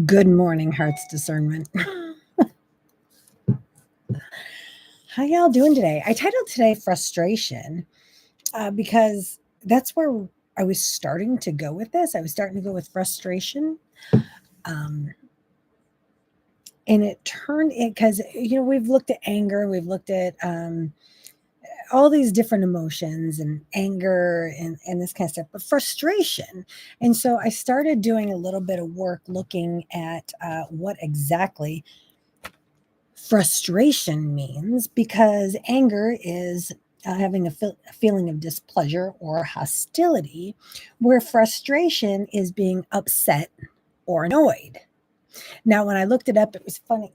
Good morning, Heart's Discernment. How y'all doing today? I titled today Frustration because that's where I was starting to go with this. I was starting to go with frustration. Um, and it turned it because, we've looked at anger, we've looked at all these different emotions and anger and this kind of stuff, but frustration. And so I started doing a little bit of work looking at what exactly frustration means, because anger is having a feeling of displeasure or hostility, where frustration is being upset or annoyed. Now, when I looked it up, it was funny.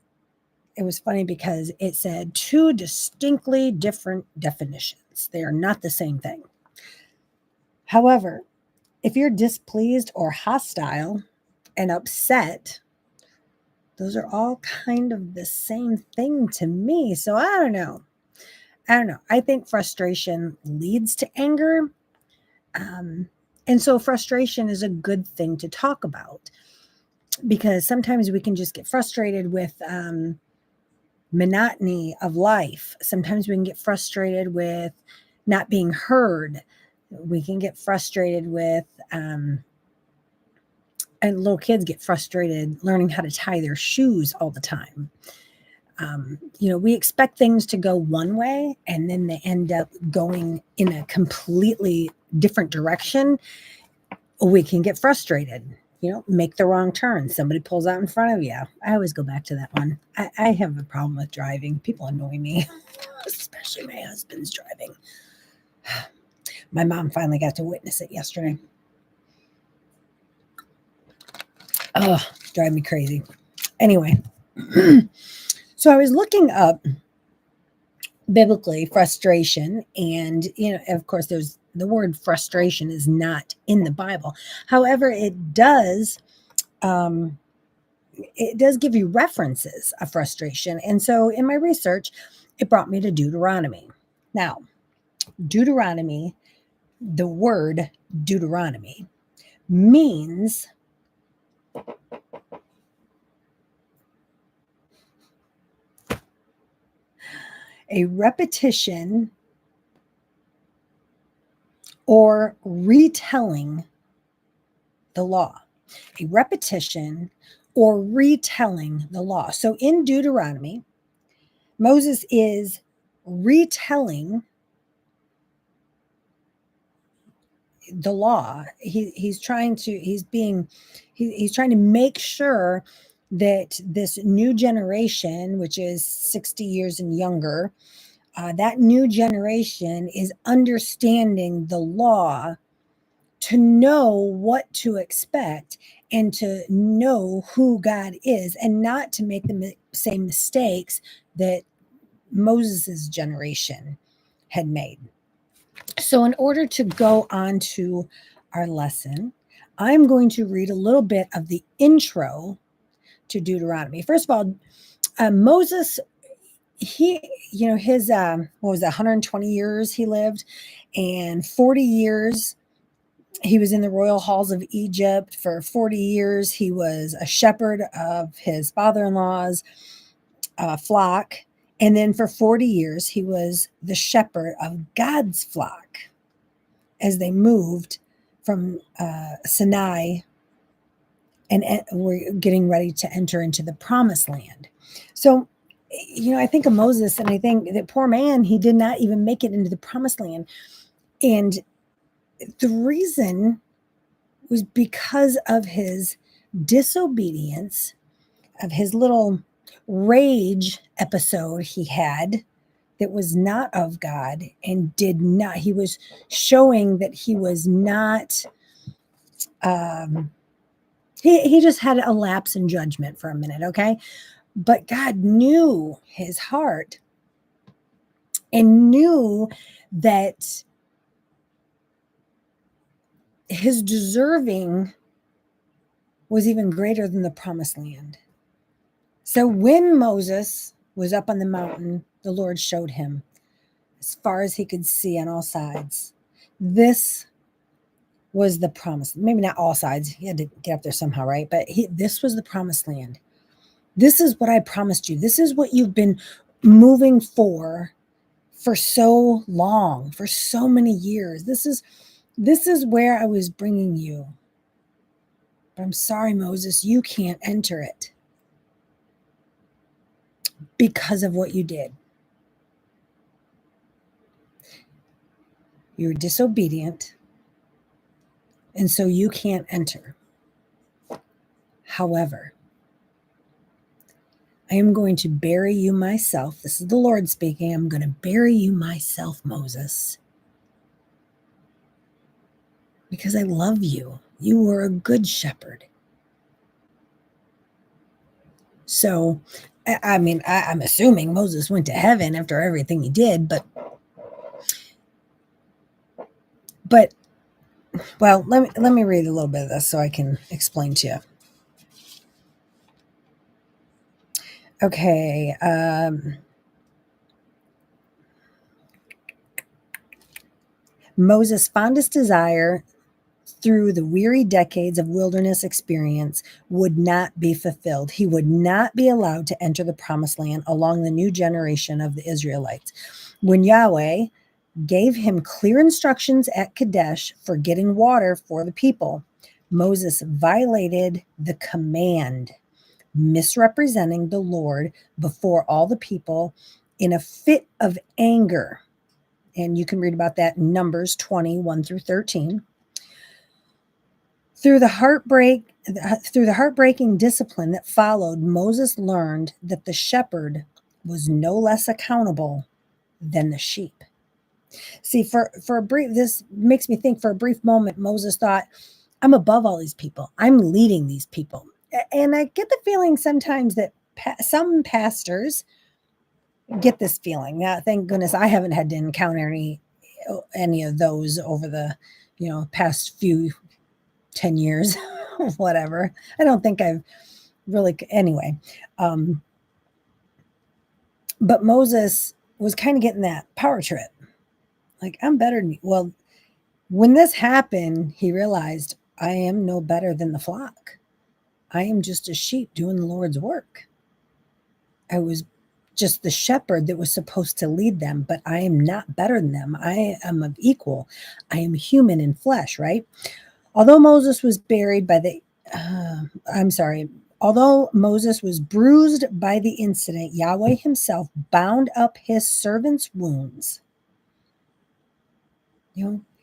It was funny because it said two distinctly different definitions. They are not the same thing. However, if you're displeased or hostile and upset, those are all kind of the same thing to me. So I don't know. I think frustration leads to anger. Um, and so frustration is a good thing to talk about, because sometimes we can just get frustrated with monotony of life. Sometimes we can get frustrated with not being heard. We can get frustrated with, and little kids get frustrated learning how to tie their shoes all the time. We expect things to go one way and then they end up going in a completely different direction. We can get frustrated, make the wrong turn. Somebody pulls out in front of you. I always go back to that one. I have a problem with driving. People annoy me, especially my husband's driving. My mom finally got to witness it yesterday. Oh, drive me crazy. Anyway, so I was looking up biblically frustration, and of course there's the word frustration is not in the Bible. However, it does give you references of frustration. And so in my research, it brought me to Deuteronomy. Now, Deuteronomy, the word Deuteronomy means a repetition or retelling the law. A repetition or retelling the law. So in Deuteronomy, Moses is retelling the law. He's trying to make sure that this new generation, which is 60 years and younger, that new generation is understanding the law to know what to expect and to know who God is, and not to make the same mistakes that Moses's generation had made. So in order to go on to our lesson, I'm going to read a little bit of the intro to Deuteronomy. First of all, Moses, his what was it, 120 years he lived, and 40 years he was in the royal halls of Egypt. For 40 years he was a shepherd of his father-in-law's flock, and then for 40 years he was the shepherd of God's flock as they moved from Sinai, and we're getting ready to enter into the promised land. So, I think of Moses, and I think that poor man, he did not even make it into the promised land. And the reason was because of his disobedience, of his little rage episode he had that was not of God, and he was showing that he was not, he just had a lapse in judgment for a minute, okay? But God knew his heart and knew that his deserving was even greater than the promised land. So when Moses was up on the mountain, the Lord showed him as far as he could see on all sides, this was the promise. Maybe not all sides. He had to get up there somehow, right? But this was the promised land. This is what I promised you. This is what you've been moving for so long, for so many years. This is where I was bringing you. But I'm sorry, Moses, you can't enter it because of what you did. You're disobedient, and so you can't enter. However, I am going to bury you myself. This is the Lord speaking. I'm going to bury you myself, Moses, because I love you. You were a good shepherd. So, I mean, I'm assuming Moses went to heaven after everything he did, but well, let me read a little bit of this so I can explain to you. Okay. Moses' fondest desire through the weary decades of wilderness experience would not be fulfilled. He would not be allowed to enter the promised land along the new generation of the Israelites. When Yahweh gave him clear instructions at Kadesh for getting water for the people, Moses violated the command, misrepresenting the Lord before all the people in a fit of anger. And you can read about that in Numbers 20, 1 through 13. Through the heartbreaking discipline that followed, Moses learned that the shepherd was no less accountable than the sheep. See, this makes me think for a brief moment, Moses thought, I'm above all these people. I'm leading these people. And I get the feeling sometimes that some pastors get this feeling. Now, thank goodness I haven't had to encounter any of those over the, past few 10 years, whatever. I don't think I've really, anyway. But Moses was kind of getting that power trip. Like, I'm better than you. Well, when this happened, he realized, I am no better than the flock. I am just a sheep doing the Lord's work. I was just the shepherd that was supposed to lead them, but I am not better than them. I am of equal. I am human in flesh, right? Although Moses was buried by the, although Moses was bruised by the incident, Yahweh himself bound up his servant's wounds.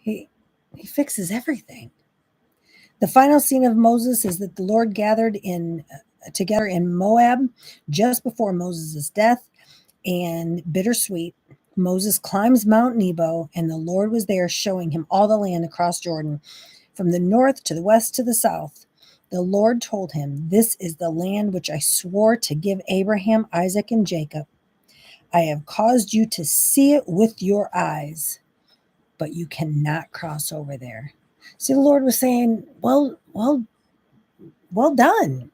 He fixes everything. The final scene of Moses is that the Lord gathered together in Moab just before Moses' death, and bittersweet, Moses climbs Mount Nebo, and the Lord was there showing him all the land across Jordan, from the north to the west to the south. The Lord told him, this is the land which I swore to give Abraham, Isaac, and Jacob. I have caused you to see it with your eyes, but you cannot cross over there. See, the Lord was saying, well done.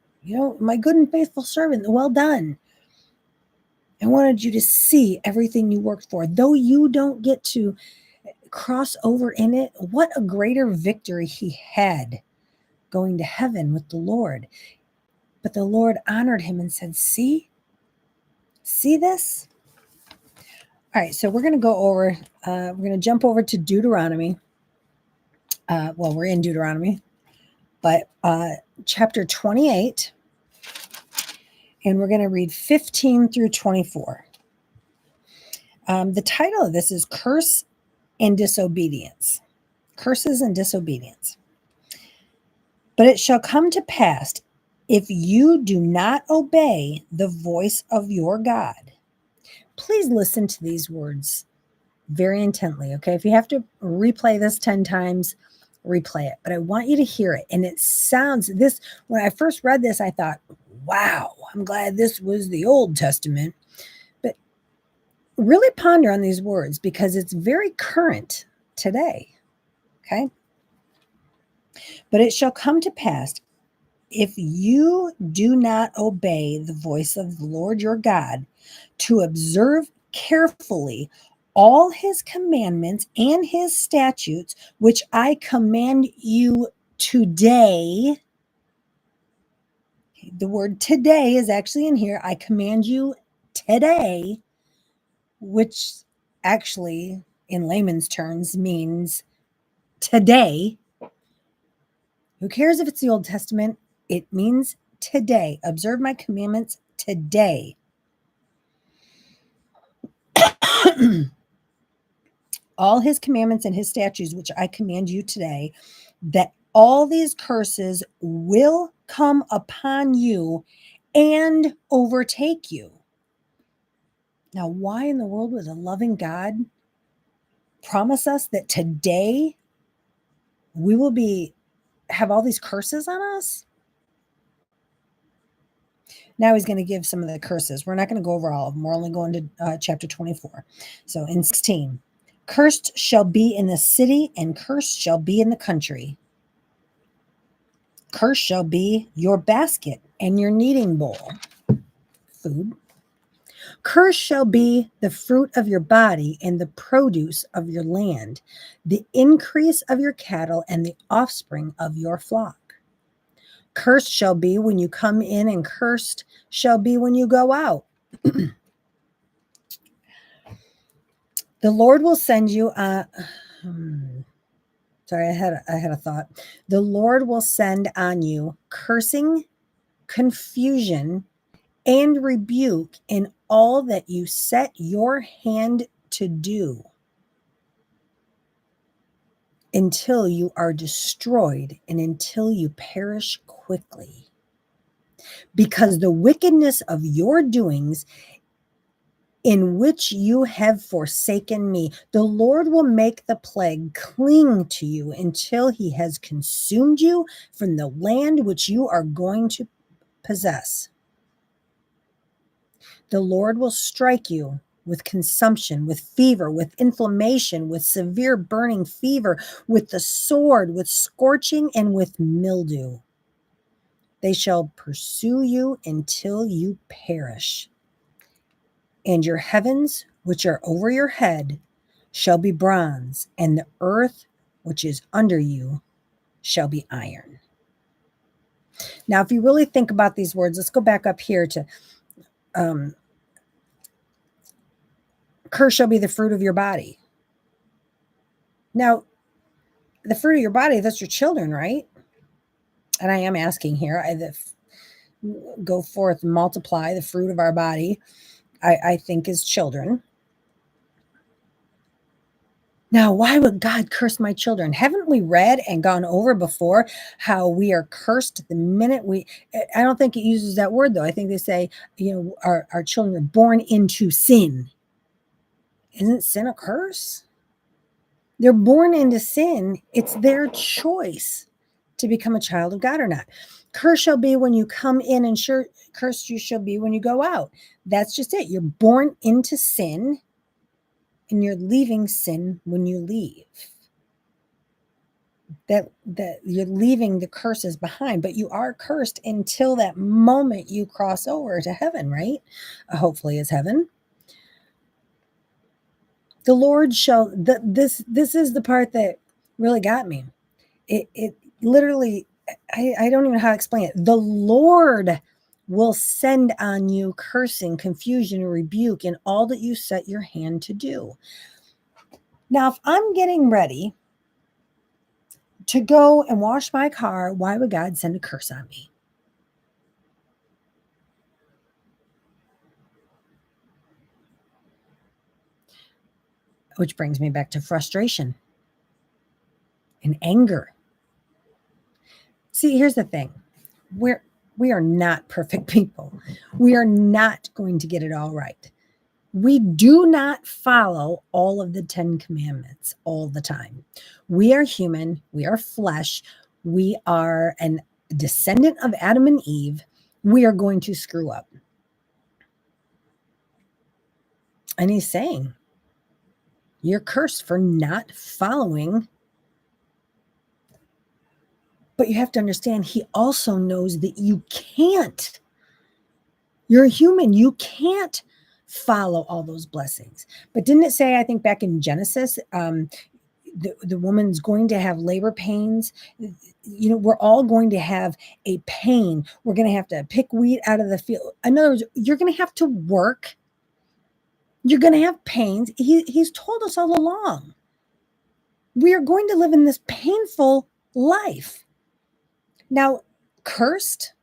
My good and faithful servant, well done. I wanted you to see everything you worked for. Though you don't get to cross over in it, what a greater victory he had going to heaven with the Lord. But the Lord honored him and said, see this? All right, so we're going to go over, we're going to jump over to Deuteronomy. We're in Deuteronomy, but chapter 28, and we're going to read 15 through 24. The title of this is Curse and Disobedience. Curses and disobedience. But it shall come to pass, if you do not obey the voice of your God. Please listen to these words very intently, okay? If you have to replay this 10 times, replay it. But I want you to hear it. And it sounds, when I first read this, I thought, wow, I'm glad this was the Old Testament. But really ponder on these words because it's very current today, okay? But it shall come to pass, if you do not obey the voice of the Lord your God, to observe carefully all his commandments and his statutes, which I command you today. The word today is actually in here. I command you today, which actually in layman's terms means today. Who cares if it's the Old Testament? It means today. Observe my commandments today. All his commandments and his statutes, which I command you today, that all these curses will come upon you and overtake you. Now, why in the world would a loving God promise us that today we will have all these curses on us? Now he's going to give some of the curses. We're not going to go over all of them. We're only going to chapter 24. So in 16, cursed shall be in the city and cursed shall be in the country. Cursed shall be your basket and your kneading bowl. Food. Cursed shall be the fruit of your body and the produce of your land, the increase of your cattle and the offspring of your flock. Cursed shall be when you come in, and cursed shall be when you go out. The Lord will send you sorry, I had a thought. The Lord will send on you cursing, confusion, and rebuke in all that you set your hand to do, until you are destroyed and until you perish quickly. Because the wickedness of your doings, in which you have forsaken me, the Lord will make the plague cling to you until he has consumed you from the land which you are going to possess. The Lord will strike you with consumption, with fever, with inflammation, with severe burning fever, with the sword, with scorching, and with mildew. They shall pursue you until you perish. And your heavens, which are over your head, shall be bronze, and the earth, which is under you, shall be iron. Now, if you really think about these words, let's go back up here to curse shall be the fruit of your body. Now, the fruit of your body, that's your children, right? And I am asking here, go forth and multiply. The fruit of our body, I think, is children. Now, why would God curse my children? Haven't we read and gone over before how we are cursed the minute I don't think it uses that word, though. I think they say, our children are born into sin. Isn't sin a curse? They're born into sin. It's their choice to become a child of God or not. Curse shall be when you come in, and cursed you shall be when you go out. That's just it. You're born into sin, and you're leaving sin when you leave. That you're leaving the curses behind, but you are cursed until that moment you cross over to heaven, right? Hopefully it's heaven. The Lord shall, this is the part that really got me. It literally, I don't even know how to explain it. The Lord will send on you cursing, confusion, and rebuke in all that you set your hand to do. Now, if I'm getting ready to go and wash my car, why would God send a curse on me? Which brings me back to frustration and anger. See, here's the thing. We are not perfect people. We are not going to get it all right. We do not follow all of the 10 commandments all the time. We are human. We are flesh. We are a descendant of Adam and Eve. We are going to screw up. And he's saying, you're cursed for not following. But you have to understand, he also knows that you can't. You're a human. You can't follow all those blessings. But didn't it say, I think back in Genesis, the woman's going to have labor pains. We're all going to have a pain. We're going to have to pick wheat out of the field. In other words, you're going to have to work. You're going to have pains. He's told us all along. We are going to live in this painful life. Now, cursed,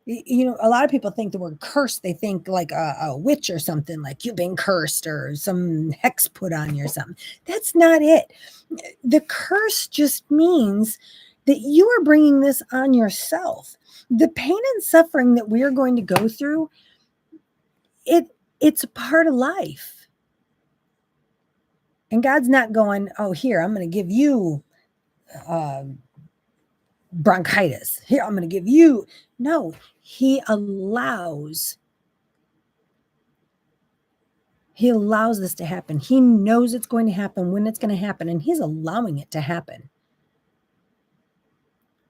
a lot of people think the word cursed, they think like a witch or something, like you've been cursed or some hex put on you or something. That's not it. The curse just means that you are bringing this on yourself. The pain and suffering that we are going to go through, it's a part of life. And God's not going, oh, here, I'm going to give you bronchitis. Here, I'm going to give you. No, he allows this to happen. He knows it's going to happen, when it's going to happen, and he's allowing it to happen.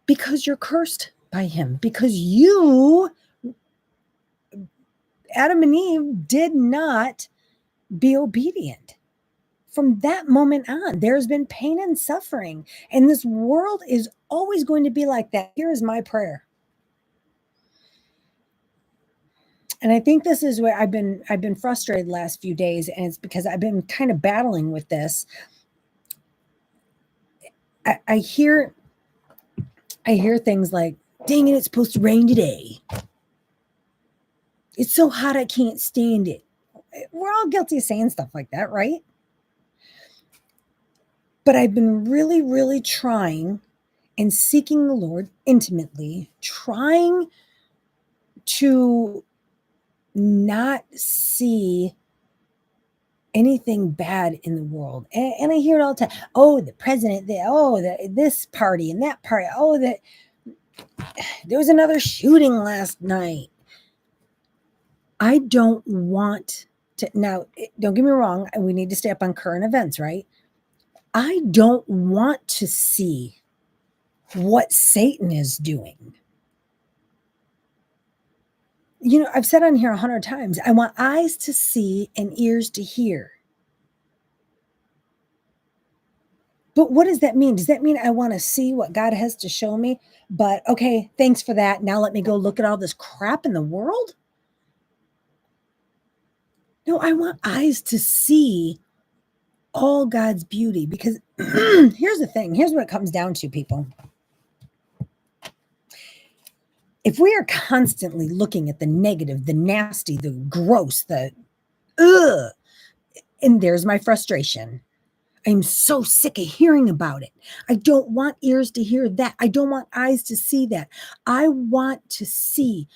Because you're cursed by him. Because you, Adam and Eve, did not be obedient. From that moment on, there's been pain and suffering. And this world is always going to be like that. Here is my prayer. And I think this is where I've been frustrated the last few days, and it's because I've been kind of battling with this. I hear things like, dang it, it's supposed to rain today. It's so hot, I can't stand it. We're all guilty of saying stuff like that, right? But I've been really, really trying and seeking the Lord intimately, trying to not see anything bad in the world. And I hear it all the time. Oh, the president, this party and that party. Oh, there was another shooting last night. I don't want to. Now, don't get me wrong. We need to stay up on current events, right? I don't want to see what Satan is doing. I've said on here 100 times, I want eyes to see and ears to hear. But what does that mean? Does that mean I want to see what God has to show me? But okay, thanks for that. Now let me go look at all this crap in the world? No, I want eyes to see all God's beauty, because here's the thing. Here's what it comes down to, people. If we are constantly looking at the negative, the nasty, the gross, the ugh, and there's my frustration. I'm so sick of hearing about it. I don't want ears to hear that. I don't want eyes to see that. I want to see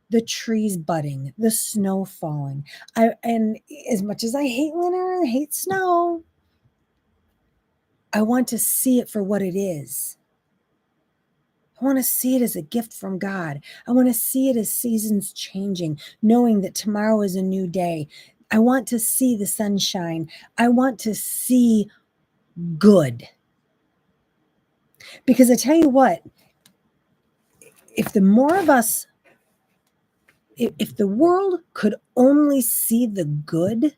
the trees budding, the snow falling. And as much as I hate winter and hate snow, I want to see it for what it is. I want to see it as a gift from God. I want to see it as seasons changing, knowing that tomorrow is a new day. I want to see the sunshine. I want to see good. Because I tell you what, if the more of us, if the world could only see the good,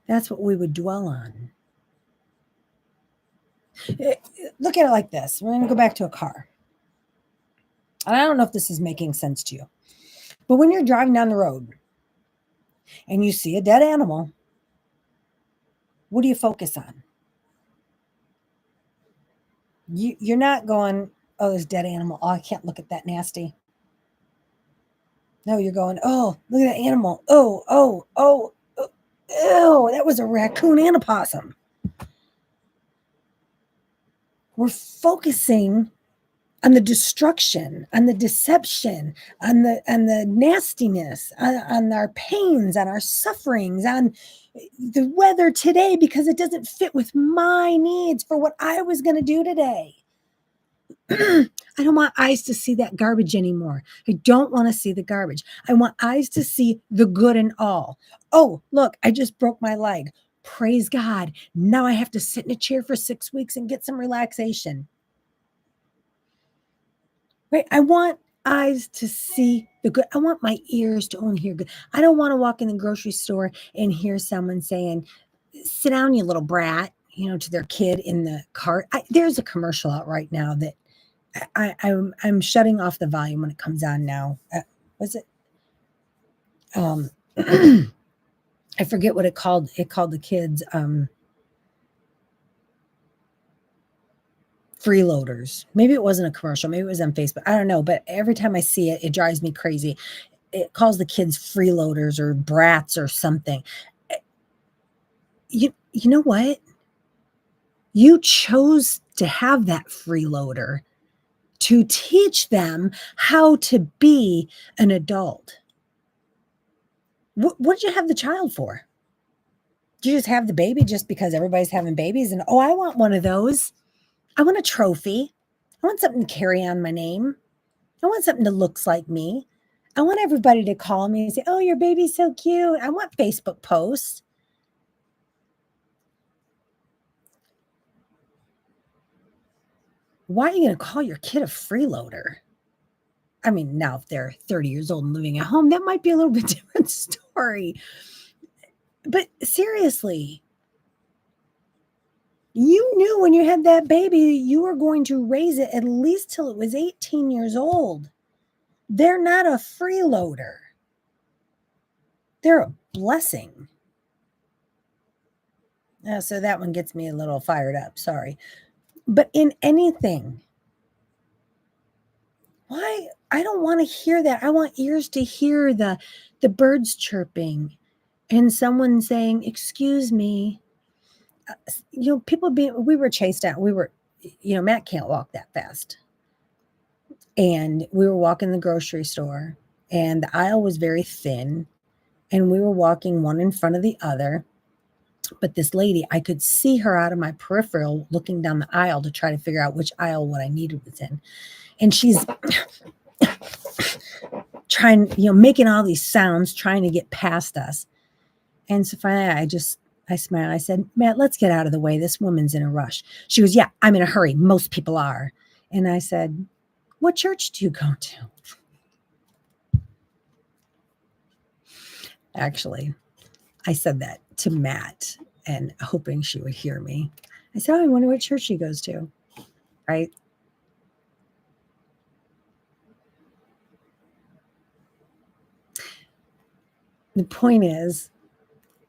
that's what we would dwell on. Look at it like this. We're going to go back to a car. And I don't know if this is making sense to you, but when you're driving down the road and you see a dead animal, what do you focus on? You're not going, oh, there's a dead animal. Oh, I can't look at that nasty. No, you're going, oh, look at that animal. Oh, ew, that was a raccoon and a possum. We're focusing on the destruction, on the deception, on the nastiness, on our pains, on our sufferings, on the weather today, because it doesn't fit with my needs for what I was going to do today. I don't want eyes to see that garbage anymore. I don't want to see the garbage. I want eyes to see the good in all. Oh, look, I just broke my leg. Praise God. Now I have to sit in a chair for 6 weeks and get some relaxation. Right? I want eyes to see the good. I want my ears to only hear good. I don't want to walk in the grocery store and hear someone saying, "Sit down, you little brat," to their kid in the cart. There's a commercial out right now that I'm shutting off the volume when it comes on now. Was it? Um, I forget what it called. It called the kids freeloaders. Maybe it wasn't a commercial. Maybe it was on Facebook. I don't know. But every time I see it, it drives me crazy. It calls the kids freeloaders or brats or something. Eh, you know what? You chose to have that freeloader to teach them how to be an adult. What did you have the child for? Did you just have the baby just because everybody's having babies? And oh, I want one of those. I want a trophy. I want something to carry on my name. I want something that looks like me. I want everybody to call me and say, "Oh, your baby's so cute." I want Facebook posts. Why are you going to call your kid a freeloader? I mean, now if they're 30 years old and living at home, that might be a little bit different story. But seriously, you knew when you had that baby, you were going to raise it at least till it was 18 years old. They're not a freeloader. They're a blessing. So that one gets me a little fired up. Sorry. But in anything, why? I don't want to hear that. I want ears to hear the birds chirping and someone saying, "Excuse me." People we were chased out. Matt can't walk that fast. And we were walking the grocery store and the aisle was very thin and we were walking one in front of the other. But this lady, I could see her out of my peripheral looking down the aisle to try to figure out which aisle what I needed was in. And she's trying, making all these sounds, trying to get past us. And so finally I smiled. I said, "Matt, let's get out of the way. This woman's in a rush." She goes, "Yeah, I'm in a hurry. Most people are." And I said, "What church do you go to?" Actually, I said that to Matt and hoping she would hear me. I said, "Oh, I wonder what church she goes to." Right? The point is,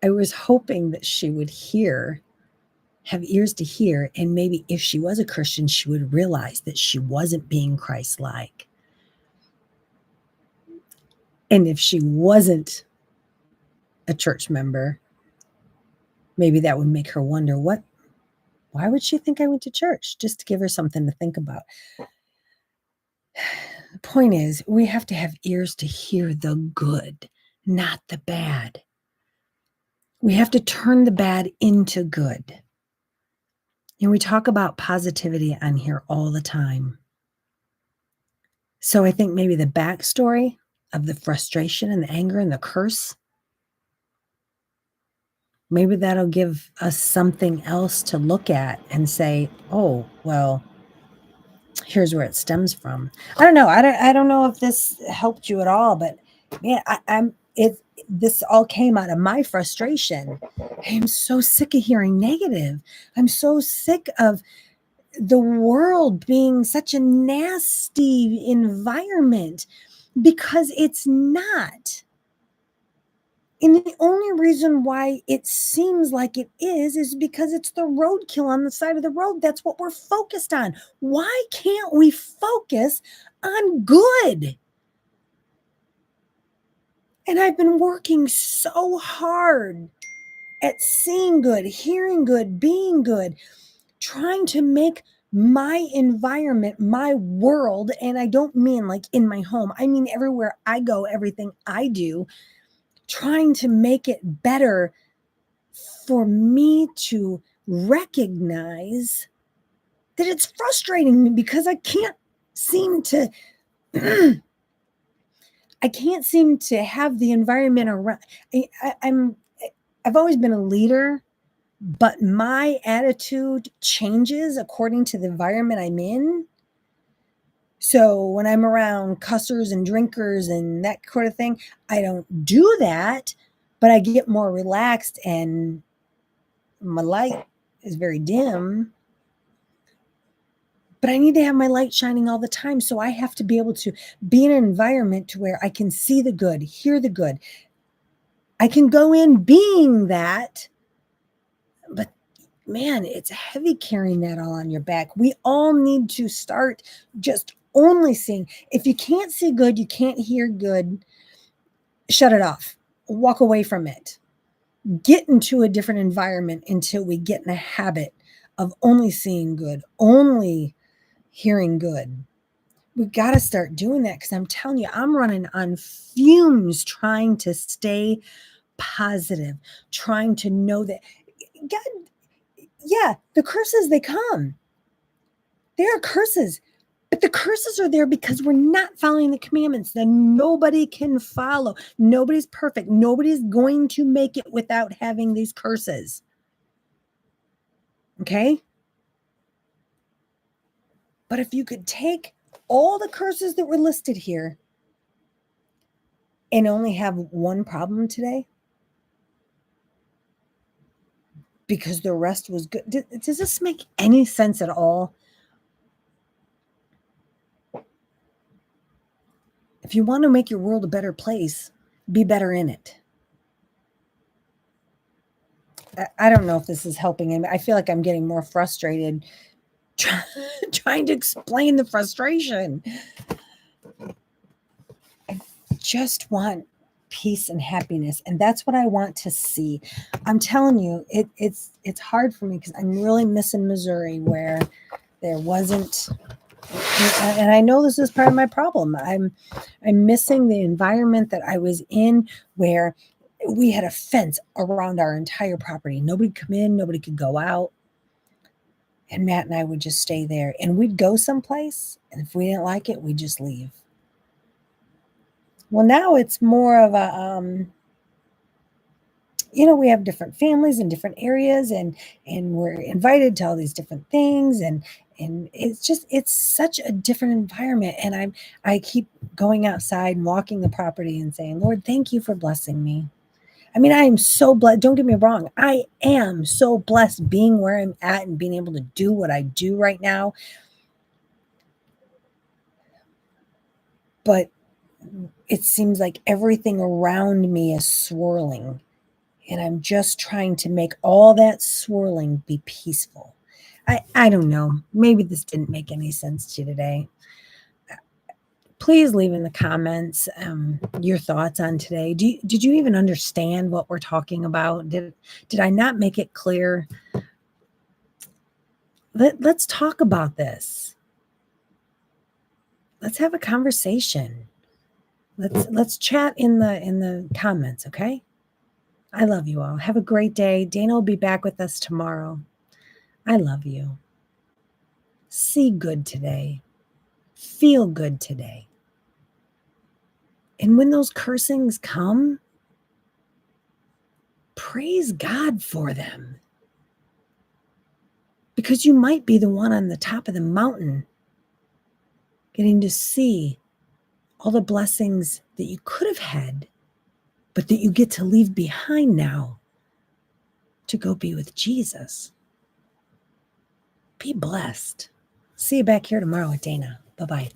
I was hoping that she would have ears to hear, and maybe if she was a Christian, she would realize that she wasn't being Christ-like. And if she wasn't a church member, maybe that would make her wonder, why would she think I went to church? Just to give her something to think about. The point is, we have to have ears to hear the good, not the bad. We have to turn the bad into good. And we talk about positivity on here all the time. So I think maybe the backstory of the frustration and the anger and the curse, maybe that'll give us something else to look at and say, "Oh, well, here's where it stems from." I don't know. I don't know if this helped you at all, but man, this all came out of my frustration. I'm so sick of hearing negative. I'm so sick of the world being such a nasty environment because it's not. And the only reason why it seems like it is because it's the roadkill on the side of the road. That's what we're focused on. Why can't we focus on good? And I've been working so hard at seeing good, hearing good, being good, trying to make my environment, my world, and I don't mean like in my home, I mean everywhere I go, everything I do, trying to make it better for me to recognize that it's frustrating me because I can't seem to have the environment around. I've always been a leader, but my attitude changes according to the environment I'm in. So when I'm around cussers and drinkers and that sort of thing, I don't do that, but I get more relaxed and my light is very dim. But I need to have my light shining all the time. So I have to be able to be in an environment to where I can see the good, hear the good. I can go in being that, but man, it's heavy carrying that all on your back. We all need to start just only seeing. If you can't see good, you can't hear good, shut it off. Walk away from it. Get into a different environment until we get in a habit of only seeing good, only hearing good. We got to start doing that because I'm telling you, I'm running on fumes trying to stay positive, trying to know that God, yeah, the curses, they come. They are curses, but the curses are there because we're not following the commandments that nobody can follow. Nobody's perfect. Nobody's going to make it without having these curses. Okay? But if you could take all the curses that were listed here and only have one problem today, because the rest was good. Does this make any sense at all? If you want to make your world a better place, be better in it. I don't know if this is helping. I feel like I'm getting more frustrated trying to explain the frustration. I just want peace and happiness, and that's what I want to see. I'm telling you, it's hard for me because I'm really missing Missouri, where there wasn't. And I know this is part of my problem. I'm missing the environment that I was in, where we had a fence around our entire property. Nobody could come in, nobody could go out. And Matt and I would just stay there, and we'd go someplace, and if we didn't like it, we'd just leave. Well, now it's more of a we have different families in different areas, and we're invited to all these different things, and it's such a different environment. And I keep going outside and walking the property and saying, Lord, thank you for blessing me. I mean, I am so blessed. Don't get me wrong. I am so blessed being where I'm at and being able to do what I do right now. But it seems like everything around me is swirling. And I'm just trying to make all that swirling be peaceful. I don't know. Maybe this didn't make any sense to you today. Please leave in the comments your thoughts on today. Did you even understand what we're talking about? Did I not make it clear? Let's talk about this. Let's have a conversation. Let's chat in the comments, okay? I love you all. Have a great day. Dana will be back with us tomorrow. I love you. See good today. Feel good today. And when those cursings come, praise God for them. Because you might be the one on the top of the mountain getting to see all the blessings that you could have had, but that you get to leave behind now to go be with Jesus. Be blessed. See you back here tomorrow with Dana. Bye-bye.